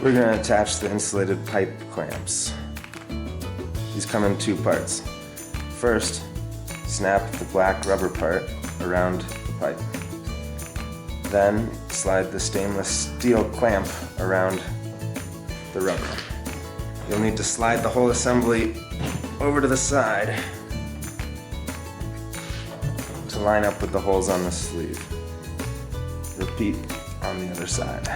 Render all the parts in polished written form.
we're going to attach the insulated pipe clamps. These come in two parts. First, snap the black rubber part around the pipe. Then slide the stainless steel clamp around the rubber. You'll need to slide the whole assembly over to the side to line up with the holes on the sleeve. Repeat on the other side.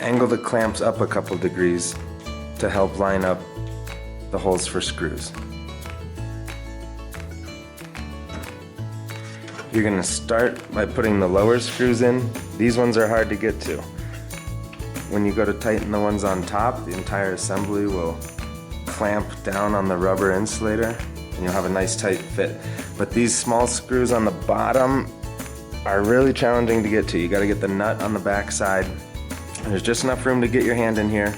Angle the clamps up a couple degrees to help line up the holes for screws. You're going to start by putting the lower screws in. These ones are hard to get to. When you go to tighten the ones on top, the entire assembly will clamp down on the rubber insulator and you'll have a nice tight fit. But these small screws on the bottom are really challenging to get to. You got to get the nut on the back side. There's just enough room to get your hand in here,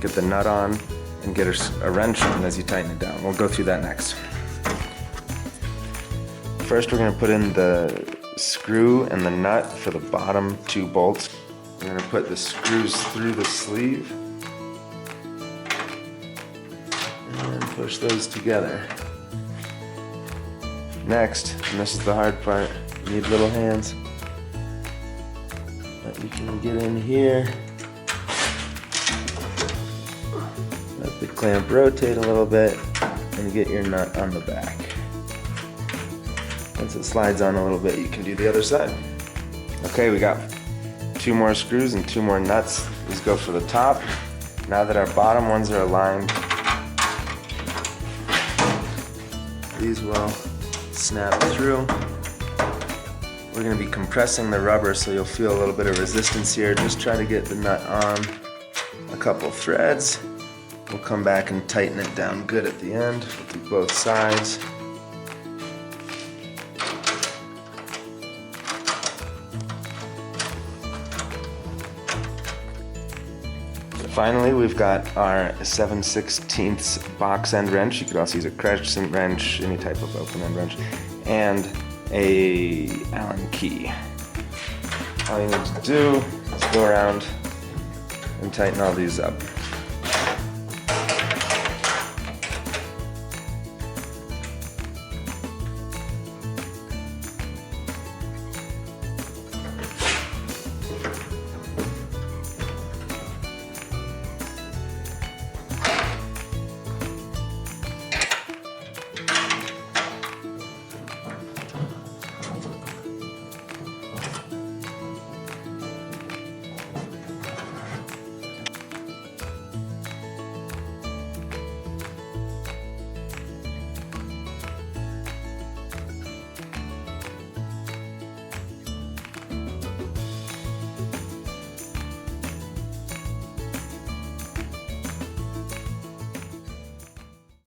get the nut on, and get a wrench on as you tighten it down. We'll go through that next. First, we're going to put in the screw and the nut for the bottom two bolts. We're going to put the screws through the sleeve and push those together. Next, and this is the hard part, you need little hands that you can get in here. Let the clamp rotate a little bit and get your nut on the back. Once it slides on a little bit, you can do the other side. Okay, we got 2 more screws and 2 more nuts. These go for the top. Now that our bottom ones are aligned, these will snap through. We're going to be compressing the rubber, so you'll feel a little bit of resistance here. Just try to get the nut on a couple threads. We'll come back and tighten it down good at the end. We'll do both sides. Finally, we've got our 7/16 box end wrench. You could also use a crescent wrench, any type of open end wrench, and a Allen key. All you need to do is go around and tighten all these up.